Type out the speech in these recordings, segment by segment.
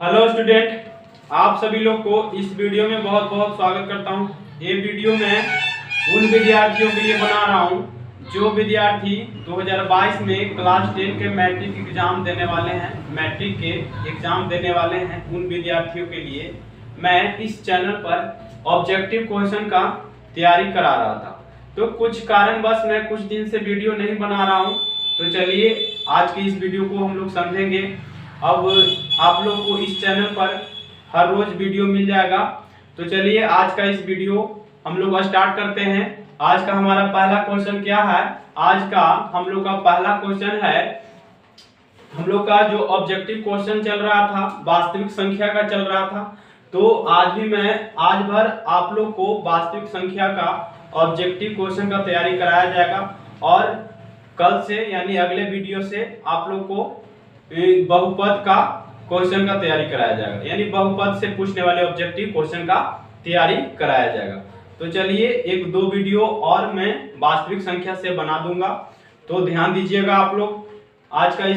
Hello student, आप सभी लोग को इस वीडियो में बहुत बहुत स्वागत करता हूं। ये वीडियो मैं उन विद्यार्थियों के लिए बना रहा हूं जो विद्यार्थी 2022 में क्लास 10 के मैट्रिक एग्जाम देने वाले हैं। मैट्रिक के एग्जाम देने वाले हैं उन विद्यार्थियों के लिए मैं इस चैनल पर ऑब्जेक्टिव क्वेश्चन का तैयारी करा रहा था। तो कुछ कारणवश मैं कुछ दिन से वीडियो नहीं बना रहा हूँ। तो चलिए आज की इस वीडियो को हम लोग समझेंगे। अब आप लोग को इस चैनल पर हर रोज वीडियो मिल जाएगा। तो चलिए आज का इस वीडियो हम लोग स्टार्ट करते हैं। आज का हमारा पहला क्वेश्चन क्या है? आज का हम लोग का पहला क्वेश्चन है, हम लोग का जो ऑब्जेक्टिव क्वेश्चन चल रहा था वास्तविक संख्या का चल रहा था। तो आज भी मैं आज भर आप लोग को वास्तविक संख्या का ऑब्जेक्टिव क्वेश्चन का तैयारी कराया जाएगा और कल से यानी अगले वीडियो से आप लोग को बहुपद का क्वेश्चन का तैयारी कराया जाएगा, यानी बहुपद से पूछने वाले ऑब्जेक्टिव क्वेश्चन का तैयारी कराया जाएगा। तो चलिए एक दो वीडियो और मैं वास्तविक संख्या से बना दूंगा, तो ध्यान दीजिएगा आप लोग। आज के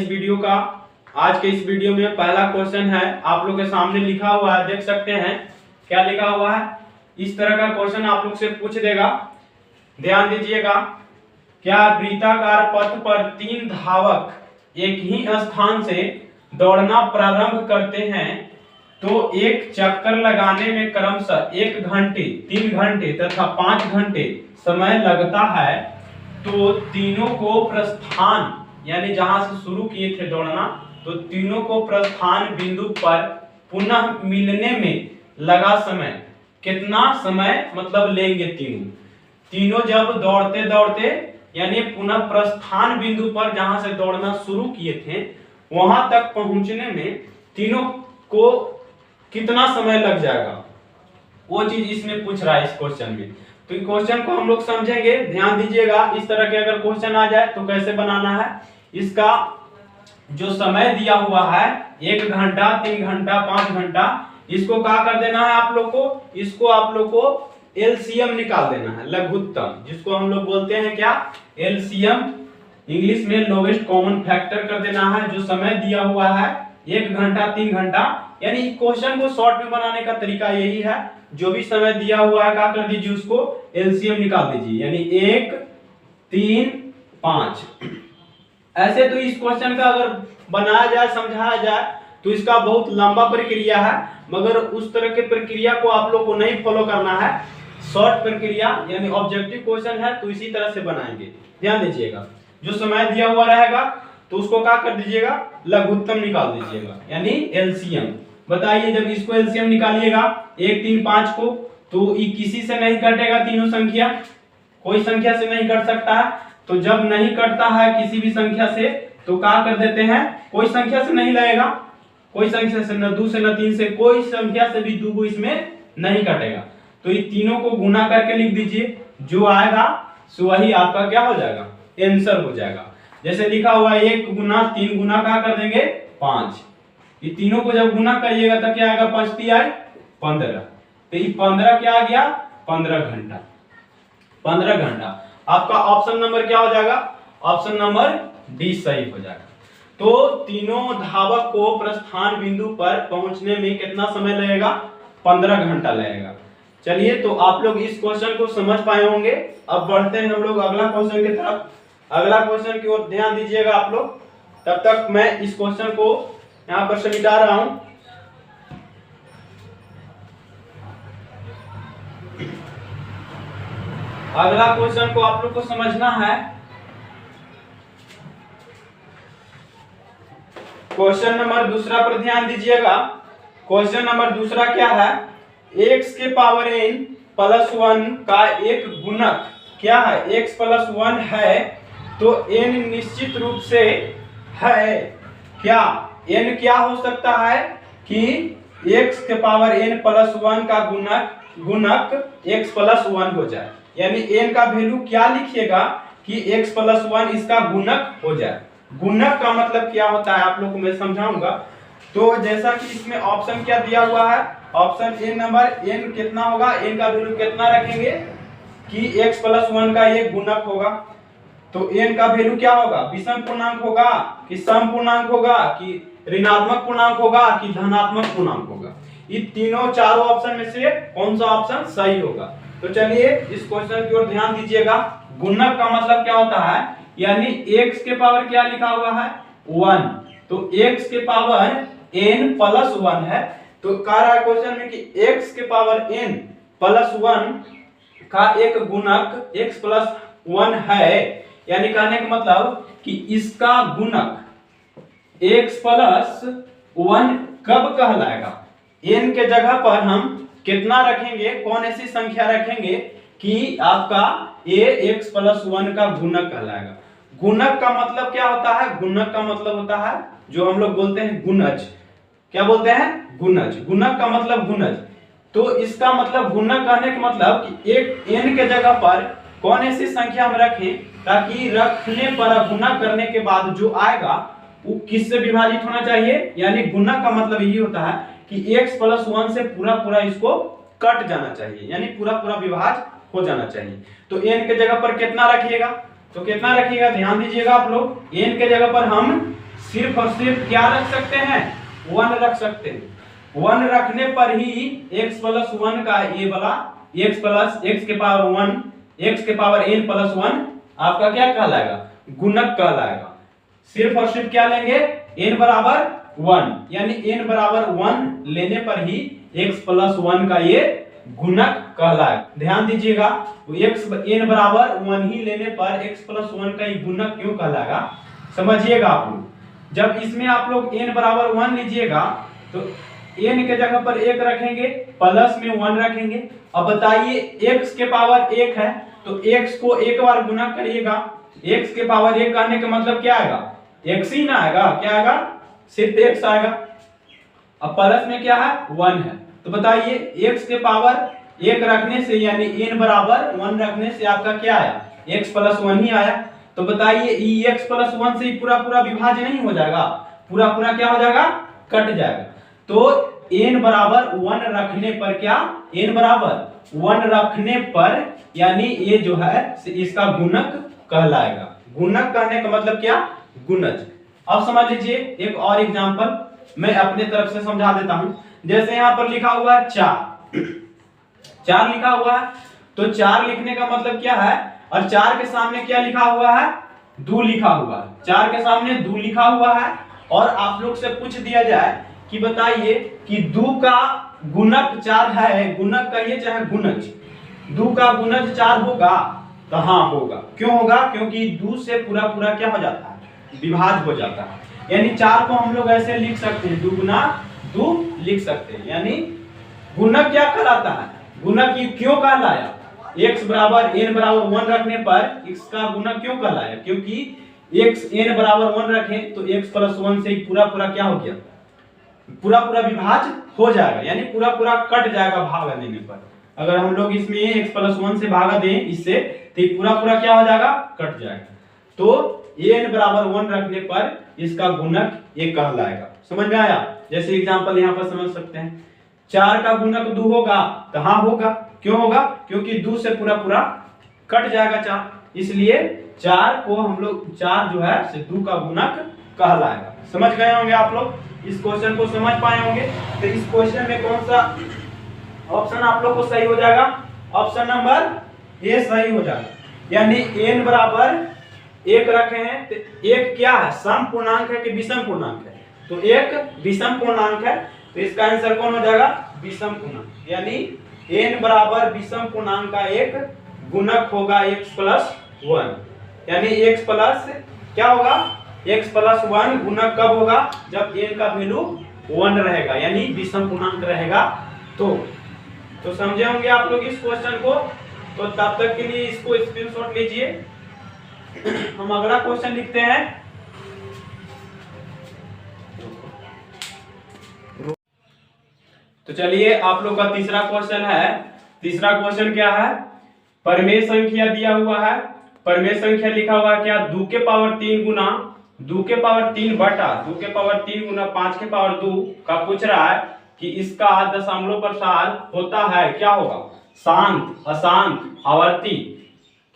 इस वीडियो में पहला क्वेश्चन है, आप लोग के सामने लिखा हुआ है, देख सकते हैं क्या लिखा हुआ है। इस तरह का क्वेश्चन आप लोग से पूछ देगा, ध्यान दीजिएगा। क्या वृत्ताकार पथ पर 3 धावक एक ही स्थान से दौड़ना प्रारंभ करते हैं तो एक चक्कर लगाने में क्रमशः 1 घंटे, 3 घंटे तथा 5 घंटे समय लगता है, तो तीनों को प्रस्थान यानी जहां से शुरू किए थे दौड़ना, तो तीनों को प्रस्थान बिंदु पर पुनः मिलने में लगा समय कितना समय मतलब लेंगे? तीनों जब दौड़ते दौड़ते यानी पुनः प्रस्थान बिंदु पर जहां से दौड़ना शुरू किए थे वहां तक पहुंचने में तीनों को कितना समय लग जाएगा, वो चीज इसमें पूछ रहा है इस क्वेश्चन में। तो इस क्वेश्चन को हम लोग समझेंगे, ध्यान दीजिएगा। इस तरह के अगर क्वेश्चन आ जाए तो कैसे बनाना है, इसका जो समय दिया हुआ है 1 घंटा, 3 घंटा, 5 घंटा, इसको क्या कर देना है आप लोग को, इसको आप लोग को एलसीएम निकाल देना है, लघुत्तम, जिसको हम लोग बोलते हैं क्या, एलसीएम, इंग्लिश में लोवेस्ट कॉमन फैक्टर कर देना है। जो समय दिया हुआ है 1 घंटा, 3 घंटा, यानी क्वेश्चन को शॉर्ट में बनाने का तरीका यही है। जो भी समय दिया हुआ है क्या कर दीजिए, उसको एलसीएम निकाल दीजिए, यानी 1, 3, 5। ऐसे तो इस क्वेश्चन का अगर बनाया जाए, समझाया जाए तो इसका बहुत लंबा प्रक्रिया है, मगर उस तरह के प्रक्रिया को आप लोग को नहीं फॉलो करना है। शॉर्ट प्रक्रिया यानी ऑब्जेक्टिव क्वेश्चन है तो इसी तरह से बनाएंगे, ध्यान दीजिएगा। जो समय दिया हुआ रहेगा तो उसको क्या कर दीजिएगा, लघुत्तम निकाल दीजिएगा, यानी एलसीएम। बताइए जब इसको एलसीएम निकालिएगा 1, 3, 5 को, तो ये किसी से नहीं कटेगा, तीनों संख्या कोई संख्या से नहीं कट सकता है। तो जब नहीं कटता है किसी भी संख्या से तो क्या कर देते हैं, कोई संख्या से नहीं लगेगा, कोई संख्या से, न 2 से न 3 से, कोई संख्या से भी 2 इसमें नहीं कटेगा। तो ये तीनों को गुना करके लिख दीजिए, जो आएगा सो वही आपका क्या हो जाएगा, आंसर हो जाएगा। जैसे लिखा हुआ है 1 गुना 3 गुना क्या कर देंगे 5। ये तीनों को जब गुना करिएगा तो क्या आएगा, 5 3 आए 15। तो ये 15 क्या आ गया, 15 घंटा। 15 घंटा आपका ऑप्शन नंबर क्या हो जाएगा, ऑप्शन नंबर डी सही हो जाएगा। तो तीनों धावक को प्रस्थान बिंदु पर पहुंचने में कितना समय लगेगा, 15 घंटा लगेगा। चलिए तो आप लोग इस क्वेश्चन को समझ पाए होंगे। अब बढ़ते हैं हम लोग अगला क्वेश्चन की तरफ। अगला क्वेश्चन की ओर ध्यान दीजिएगा आप लोग। तब तक मैं इस क्वेश्चन को यहाँ पर से मिटा रहा हूं। अगला क्वेश्चन को आप लोग को समझना है। क्वेश्चन नंबर दूसरा पर ध्यान दीजिएगा। क्वेश्चन नंबर दूसरा क्या है, x के पावर n प्लस 1 का एक गुणक क्या है, x प्लस 1 है तो n निश्चित रूप से है क्या, n क्या हो सकता है कि x के पावर n प्लस 1 का गुणक x प्लस 1 हो जाए, यानी n का वैल्यू क्या लिखिएगा कि x प्लस 1 इसका गुणक हो जाए। गुणक का मतलब क्या होता है आप लोग को मैं समझाऊंगा। तो जैसा कि इसमें ऑप्शन क्या दिया हुआ है, ऑप्शन ए नंबर, n कितना होगा, n का वैल्यू कितना रखेंगे कि x प्लस 1 का ये गुणक होगा। तो n का वैल्यू क्या होगा, विषम पूर्णांक होगा कि सम पूर्णांक होगा कि ऋणात्मक पूर्णांक होगा कि धनात्मक पूर्णांक होगा। ये तीनों चारों ऑप्शन में से कौन सा ऑप्शन सही होगा। तो चलिए इस क्वेश्चन की ओर ध्यान दीजिएगा। गुणक का मतलब क्या होता है, यानी x के पावर क्या लिखा हुआ है 1, तो x के पावर n प्लस 1 है। तो कह रहा है क्वेश्चन में कि x के पावर n प्लस 1 का एक गुणक x प्लस 1 है, यानी कहने का मतलब कि इसका गुणक x प्लस 1 कब कहलाएगा। n के जगह पर हम कितना रखेंगे, कौन ऐसी संख्या रखेंगे कि आपका a x प्लस 1 का गुणक कहलाएगा। गुणक का मतलब क्या होता है, गुणक का मतलब होता है जो हम लोग बोलते हैं गुणज। क्या बोलते हैं, गुणज। गुणक का मतलब गुणज। तो इसका मतलब गुणक कहने का मतलब कि एक n के जगह पर कौन ऐसी संख्या हम रखें ताकि रखने पर गुणा करने के बाद जो आएगा वो किससे विभाजित होना चाहिए। यानी गुणक का मतलब यही होता है कि x प्लस 1 से पूरा पूरा इसको कट जाना चाहिए, यानी पूरा पूरा विभाज्य हो जाना चाहिए। तो n के जगह पर कितना रखिएगा, तो कितना रखिएगा ध्यान दीजिएगा आप लोग। n के जगह पर हम सिर्फ और सिर्फ क्या रख सकते हैं, 1 रख सकते हैं। 1 रखने पर ही x प्लस 1 का ये वाला x प्लस x के पावर 1 x के पावर n प्लस 1 आपका क्या कहलाएगा, गुणक कहलाएगा। सिर्फ और सिर्फ क्या लेंगे, n बराबर 1, यानी n बराबर 1 लेने पर ही x प्लस 1 का ये गुणक कहलाएगा। ध्यान दीजिएगा, n बराबर 1 ही लेने पर x प्लस 1 का ये गुणक क्यों कहलाएगा, समझिएगा आप लोग। जब इसमें आप लोग n बराबर 1 लीजिएगा तो n के जगह पर 1 रखेंगे, प्लस में 1 रखेंगे। अब बताइए x के पावर 1 है तो x को एक बार गुणा करिएगा। x के पावर 1 कहने का मतलब क्या आएगा, x ही ना आएगा, क्या आएगा, सिर्फ x आएगा। अब प्लस में क्या है 1 है, तो बताइए x के पावर 1 रखने से यानी n बराबर 1 रखने से आपका क्या आया, x प्लस 1 ही आया। तो बताइए x प्लस 1 से पूरा पूरा विभाज्य नहीं हो जाएगा, पूरा पूरा क्या हो जाएगा, कट जाएगा। तो n बराबर 1 रखने पर क्या, n बराबर 1 रखने पर यानी ये जो है इसका गुणक कहलाएगा। गुणक कहने का मतलब क्या, गुणज। अब समझ लीजिए एक और एग्जांपल मैं अपने तरफ से समझा देता हूं। जैसे यहाँ पर लिखा हुआ है 4 लिखा हुआ है, तो 4 लिखने का मतलब क्या है, और 4 के सामने क्या लिखा हुआ है, 2 लिखा हुआ है। 4 के सामने 2 लिखा हुआ है और आप लोग से पूछ दिया जाए कि बताइए कि 2 का गुणक 4 है, गुणक कहिए चाहे गुणज, 2 का गुणज 4 होगा, तो हाँ होगा। क्यों होगा, क्योंकि 2 से पूरा पूरा क्या हो जाता है, विभाज्य हो जाता है। यानी 4 को हम लोग ऐसे लिख सकते हैं, 2 गुना 2 लिख सकते हैं। यानी गुणक क्या कहलाता है, गुणक क्यों कहलाया, x बराबर n बराबर 1 रखने पर इसका गुणक क्यों कहलाया, क्योंकि x n बराबर 1 रखें तो x प्लस 1 से पूरा पूरा क्या हो गया, पूरा पूरा विभाज्य हो जाएगा, यानी पूरा पूरा कट जाएगा भागा देने पर। अगर हम लोग इसमें x प्लस 1 से भागा दें इससे तो पूरा पूरा क्या हो जाएगा, कट जाएगा। तो n बराबर 1 रखने पर इसका गुणक ये कहलाएगा। समझ में आया। जैसे एग्जांपल यहाँ पर समझ सकते हैं, 4 का गुणक 2 होगा, तो हाँ होगा। क्यों होगा, क्योंकि 2 से पूरा पूरा कट जाएगा 4, इसलिए 4 को हम लोग 4 जो है से 2 का गुणक कहलाएगा। समझ गए होंगे आप लोग, इस क्वेश्चन को समझ पाए होंगे। तो इस क्वेश्चन में कौन सा ऑप्शन आप लोग को सही हो जाएगा, ऑप्शन नंबर ए सही हो जाएगा। यानी n बराबर 1 रखे हैं तो 1 क्या है, सम पूर्णांक है कि विषम पूर्णांक है, तो 1 विषम पूर्णांक है, तो इसका आंसर कौन हो जाएगा, विषम पूर्णांक। यानी n बराबर विषम पूर्णांक का एक गुणक होगा x प्लस 1, यानी x प्लस क्या होगा, x प्लस 1 गुणक कब होगा, जब n का वैल्यू 1 रहेगा, यानी विषम पूर्णांक रहेगा। तो समझे होंगे आप लोग इस क्वेश्चन को। तो तब तक के लिए इसको स्क्रीनशॉट लीजिए। हम अगला क्वेश्चन लिखते हैं। तो चलिए आप लोग का तीसरा क्वेश्चन है। तीसरा क्वेश्चन क्या है, परिमेय संख्या दिया हुआ है, परिमेय संख्या लिखा हुआ है क्या, 2 के पावर 3 गुना 2 के पावर 3 बटा 2 के पावर 3 गुना 5 के पावर 2 का पूछ रहा है कि इसका दशमलव प्रसार होता है, क्या होगा, शांत, अशांत, आवर्ती,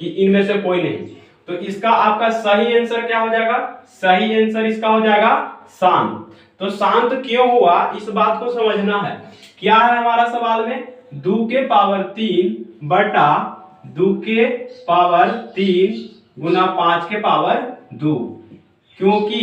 कि इनमें से कोई नहीं। तो इसका आपका सही आंसर क्या हो जाएगा, सही आंसर इसका हो जाएगा शांत। तो शांत क्यों हुआ इस बात को समझना है। क्या है हमारा सवाल में, 2 के पावर 3 बटा 2 के पावर 3 गुना 5 के पावर 2। क्योंकि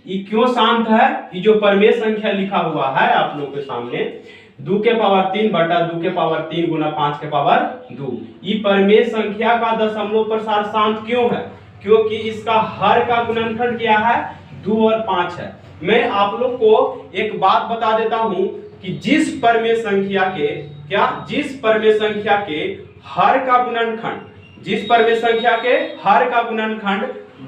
ये क्यों शांत है, ये जो परमेय संख्या लिखा हुआ है आप लोगों के सामने 2 के पावर 3 बटा 2 के पावर 3 गुना 5 के पावर 2, ये परमेय संख्या का दशमलव प्रसार शांत क्यों है, क्योंकि इसका हर का गुणनखंड क्या है, 2 और 5 है। मैं आप लोग को एक बात बता देता हूं कि जिस परमेय संख्या के जिस परमेय संख्या के हर का गुणनखंड, जिस परमेय संख्या के हर का गुणनखंड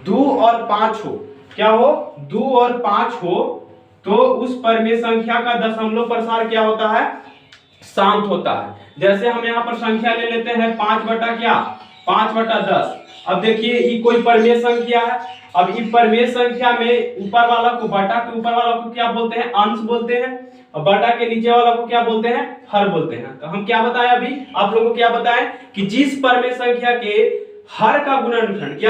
2 और 5 हो, क्या हो, 2 और 5 हो, तो उस परमेय संख्या का दशमलव प्रसार क्या होता है, शांत होता है। जैसे हम यहाँ पर संख्या ले लेते हैं 5 बटा 10। अब देखिए ये कोई परमेय संख्या है। अब इस परमेय संख्या में ऊपर वाला को, बटा के ऊपर वाला को क्या बोलते हैं, अंश बोलते हैं, और बटा के नीचे वाला को क्या बोलते हैं, हर बोलते हैं। तो हम क्या बताएं अभी आप लोगों को, क्या बताएं कि जिस परमेय संख्या के हर का गुणनखंड,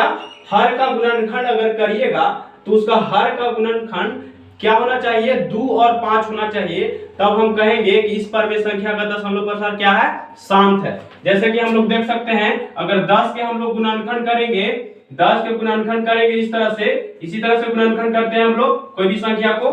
हर का गुणनखंड अगर करिएगा तो उसका हर का गुणनखंड क्या होना चाहिए, 2 और 5 होना चाहिए। तब हम कहेंगे कि इस परमेय संख्या का दशमलव प्रसार क्या है, शांत है। जैसे कि हम लोग देख सकते हैं, अगर 10 के हम लोग गुणनखंड करेंगे, 10 के गुणनखंड करेंगे इसी तरह से गुणनखंड करते हैं हम लोग कोई भी संख्या को,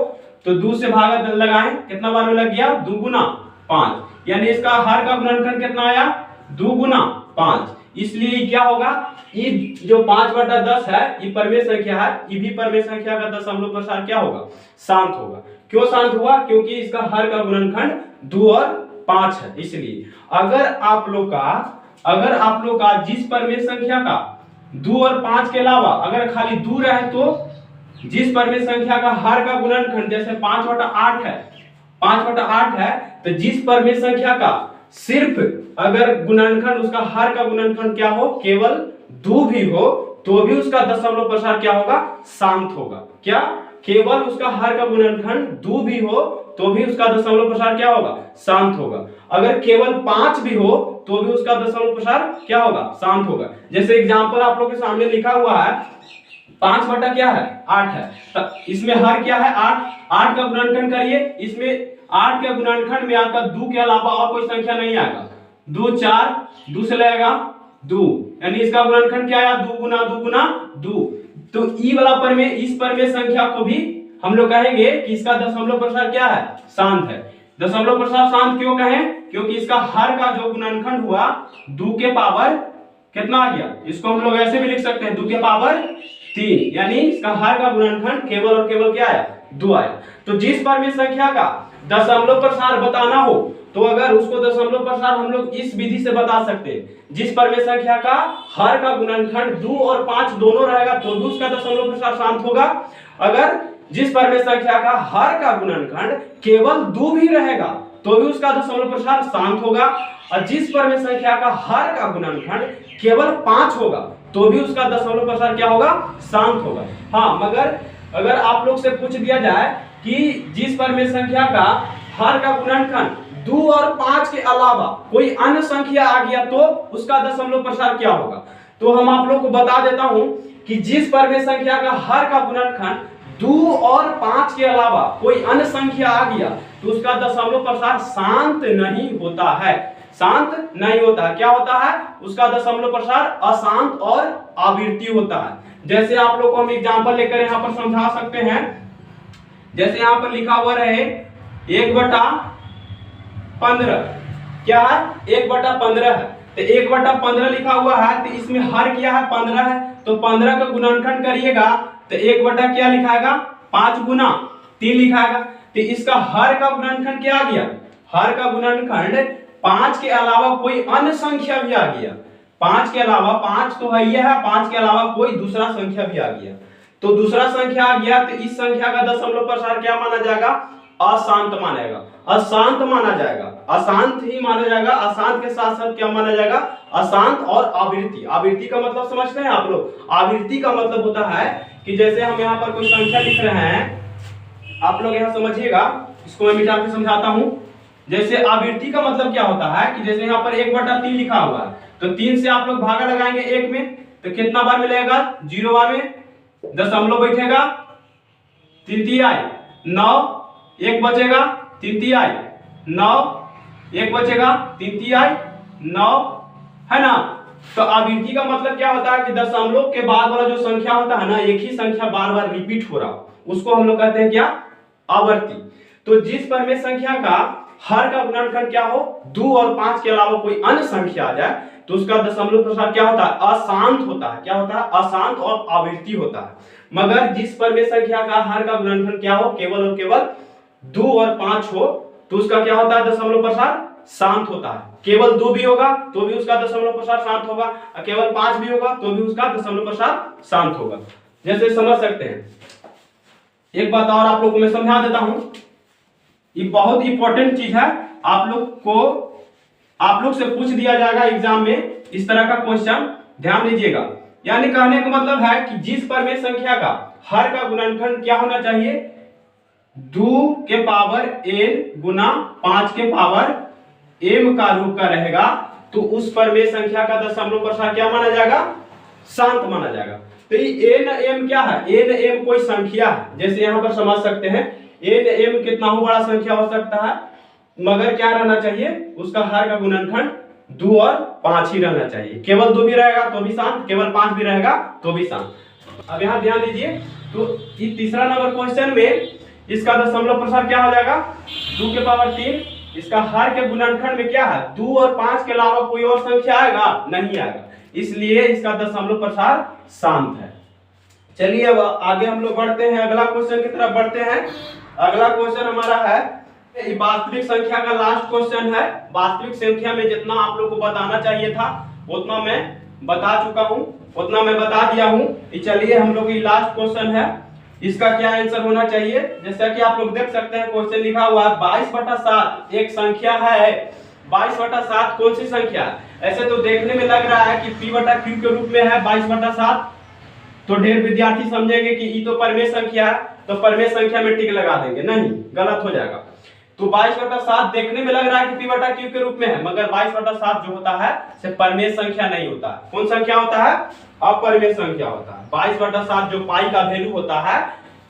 तो 2 से भागा लगाएं, कितना बार में लग गया, 2 गुना 5, यानी इसका हर का गुणनखंड कितना आया, 2 गुना 5। इसलिए क्या होगा, ये जो 5 बटा 10 है ये परमेय संख्या है, ये भी परमेय संख्या का दशमलव प्रसार क्या होगा, शांत होगा। क्यों शांत हुआ, क्योंकि इसका हर का गुणनखंड 2 और 5 है। इसलिए अगर आप लोग का जिस परमेय संख्या का 2 और 5 के अलावा अगर खाली 2 रहे, तो जिस परमेय संख्या का हर का गुणनखंड, जैसे 5 बटा 8 है, तो जिस परमेय संख्या का सिर्फ अगर गुणनखंड, उसका हर का गुणनखंड क्या हो, केवल 2 भी हो, तो भी उसका दशमलव प्रसार क्या होगा, शांत होगा। क्या, केवल उसका हर का गुणनखंड 2 भी हो तो भी उसका दशमलव प्रसार क्या होगा, शांत होगा। अगर केवल 5 भी हो तो भी उसका दशमलव प्रसार क्या होगा, शांत होगा। जैसे एग्जांपल आप लोग के सामने लिखा हुआ है 5 बटा क्या है, 8 है, तो इसमें हर क्या है, 8 का गुणनखंड करिए, इसमें 8 के गुणनखंड में आपका 2 के अलावा और कोई संख्या नहीं आएगा। 2 4, 2 से लगेगा 2, यानी इसका गुणनखंड क्या आया, 2 गुना 2। तो ई वाला परमेय, इस परमेय संख्या को भी हम लोग कहेंगे कि इसका दशमलव प्रसार क्या है, शांत है। दशमलव प्रसार शांत क्यों कहें, क्योंकि इसका हर का जो गुणनखंड हुआ 2 के पावर कितना आ गया, इसको हम लोग ऐसे भी लिख सकते हैं 2 के पावर 3, यानी इसका हर का गुणनखंड केवल और केवल क्या आया, 2 आया। तो जिस परमेय संख्या का दशमलव प्रसार बताना हो, तो अगर उसको दशमलव प्रसार हम लोग इस विधि से बता सकते हैं, जिस परमेय संख्या का हर का गुणनखंड 2 और 5 दोनों रहेगा तो भी उसका दशमलव प्रसार शांत होगा। अगर जिस परमेय संख्या का हर का गुणनखंड केवल 2 भी रहेगा तो भी उसका दशमलव प्रसार शांत होगा, और जिस परमेय संख्या का हर का गुणनखंड केवल 5 होगा तो भी उसका दशमलव प्रसार क्या होगा, शांत होगा। हाँ, मगर अगर आप लोग से पूछ दिया जाए कि जिस परमेय संख्या का हर का गुणनखंड 2 और 5 के अलावा कोई अन्य संख्या आ गया तो उसका दशमलव प्रसार क्या होगा, तो हम आप लोग को बता देता हूं कि जिस परमेय संख्या का हर का गुणनखंड 2 और 5 के अलावा कोई अन्य संख्या आ गया तो उसका दशमलव प्रसार शांत नहीं होता है, शांत नहीं होता है। क्या होता है, उसका दशमलव प्रसार अशांत और आवृत्ति होता है। जैसे आप लोग को हम एग्जांपल लेकर यहाँ पर समझा सकते हैं, जैसे यहाँ पर लिखा हुआ रहे 1/15, क्या है, 1/15 है, तो 1/15 लिखा हुआ है, तो इसमें हर क्या है, 15 है, तो 15 का गुणनखंड करिएगा तो 1 बटा क्या लिखाएगा, 5 गुना 3 लिखाएगा। तो इसका हर का गुणनखंड क्या आ गया, हर का गुणनखंड 5 के अलावा कोई अन्य संख्या भी आ गया, 5 के अलावा, 5 तो है ये है, 5 के अलावा कोई दूसरा संख्या भी आ गया, तो दूसरा संख्या आ गया तो इस संख्या का दशमलव प्रसार क्या माना जाएगा, अशांत मानेगा, अशांत माना जाएगा, अशांत ही माना जाएगा। अशांत के साथ साथ क्या माना जाएगा, अशांत और आवृत्ति। आवृत्ति का मतलब समझते हैं आप लोग, आवृत्ति का मतलब होता है कि जैसे हम यहाँ पर कोई संख्या लिख रहे हैं, आप लोग यहाँ समझिएगा, इसको मैं मिटा के समझाता हूँ। जैसे आवृत्ति का मतलब क्या होता है कि जैसे यहाँ पर 1/3 लिखा हुआ है, तो 3 से आप लोग भागा लगाएंगे 1 में, तो कितना बार मिलेगा, 0 बार में दशमलव बैठेगा, 3 9, एक बचेगा 3 तिहाई 9, एक बचेगा 3 तिहाई 9, है ना। तो आवृत्ति का मतलब क्या होता है कि दशमलव के बाद वाला जो संख्या होता है ना, एक ही संख्या बार बार रिपीट हो रहा हो, उसको हम लोग कहते हैं क्या, आवर्ती। तो जिस परमेय संख्या का हर का गुणनखंड क्या हो, 2 और 5 के अलावा कोई अन्य संख्या आ जाए तो उसका दशमलव प्रसार क्या होता है, अशांत होता है। क्या होता है, अशांत और आवृत्ति होता है। मगर जिस परमेय संख्या का हर का गुणनखंड क्या हो, केवल और केवल 2 और 5 हो, तो उसका क्या होता है, दशमलव प्रसार शांत होता है। केवल 2 भी होगा तो भी उसका दशमलव प्रसार शांत होगा, और केवल 5 भी होगा तो भी उसका दशमलव प्रसार शांत होगा। जैसे समझ सकते हैं, एक बात और आप लोग को मैं समझा देता हूं, ये बहुत इंपॉर्टेंट चीज है। आप लोग से पूछ दिया जाएगा एग्जाम में इस तरह का क्वेश्चन, ध्यान दीजिएगा। यानी कहने का मतलब है कि जिस परमेय संख्या का हर का गुणनखंड क्या होना चाहिए, 2 के पावर n गुना 5 के पावर m का रूप का रहेगा, तो उस परमेय संख्या का दशमलव प्रसार क्या माना जाएगा, शांत माना जाएगा। तो ये n m क्या है, n m कोई संख्या है। जैसे यहां पर समझ सकते हैं n m कितना हो बड़ा संख्या हो सकता है, मगर क्या रहना चाहिए, उसका हर का गुणनखंड 2 और 5 ही रहना चाहिए। केवल 2 भी रहेगा तो भी शांत, केवल 5 भी रहेगा तो भी शांत। अब यहां ध्यान दीजिए, तो ये तीसरा नंबर क्वेश्चन में इसका दशमलव प्रसार क्या हो जाएगा, 2 के पावर 3। इसका हर के गुणनखंड में क्या है, 2 और 5 के अलावा कोई और संख्या आएगा, नहीं आएगा, इसलिए इसका दशमलव प्रसार शांत है। चलिए अब आगे हम लोग बढ़ते हैं, अगला क्वेश्चन की तरफ बढ़ते हैं। अगला क्वेश्चन हमारा है, वास्तविक संख्या का लास्ट क्वेश्चन है। वास्तविक संख्या में जितना आप लोग को बताना चाहिए था उतना मैं बता चुका हूं, उतना मैं बता दिया हूं। चलिए हम लोग ये लास्ट क्वेश्चन है, इसका क्या आंसर होना चाहिए। जैसा कि आप लोग देख सकते हैं क्वेश्चन लिखा हुआ है 22/7 एक संख्या है। 22/7 कौन सी संख्या है, ऐसे तो देखने में लग रहा है कि p/q के रूप में है 22/7, तो ढेर विद्यार्थी समझेंगे कि ये तो परमेय संख्या है, तो परमेय संख्या में टिक लगा देंगे, नहीं, गलत हो जाएगा। तो 22/7 देखने में लग रहा है कि p/q के रूप में है, मगर 22/7 जो होता है से परमेय संख्या नहीं होता है। कौन संख्या होता है, अपरमेय संख्या होता है। 22/7 जो पाई का वैल्यू होता है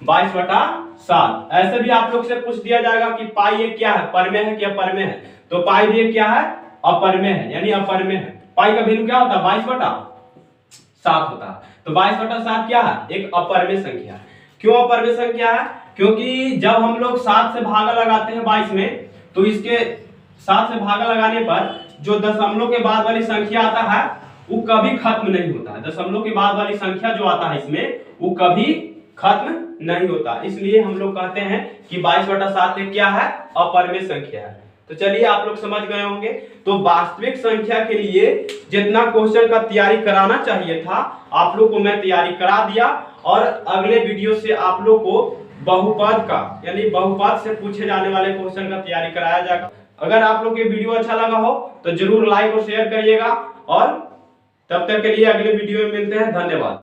22/7। ऐसे भी आप लोग से पूछ दिया जाएगा कि पाई ये क्या है, परमेय है कि अपरमेय है, तो पाई भी क्या है, अपरमेय है, यानी अपरमेय है। पाई का वैल्यू क्या होता है, 22/7 होता है। तो 22/7 क्या है, एक अपरमेय संख्या है। क्यों अपरमेय संख्या है, क्योंकि जब हम लोग 7 से भागा लगाते हैं 22 में, तो इसके 7 से भागा लगाने पर जो दशमलव के बाद वाली संख्या आता है वो कभी खत्म नहीं होता है। दशमलव के बाद वाली संख्या जो आता है इसमें वो कभी खत्म नहीं होता, इसलिए हम लोग कहते हैं कि 22/7 एक क्या है, अपरमेय संख्या है। तो चलिए आप लोग समझ गए होंगे। तो वास्तविक संख्या के लिए जितना क्वेश्चन का तैयारी कराना चाहिए था आप लोग को मैं तैयारी करा दिया, और अगले वीडियो से आप लोग को बहुपद का, यानी बहुपद से पूछे जाने वाले क्वेश्चन का तैयारी कराया जाएगा। अगर आप लोग ये वीडियो अच्छा लगा हो तो जरूर लाइक और शेयर करिएगा, और तब तक के लिए अगले वीडियो में मिलते हैं। धन्यवाद।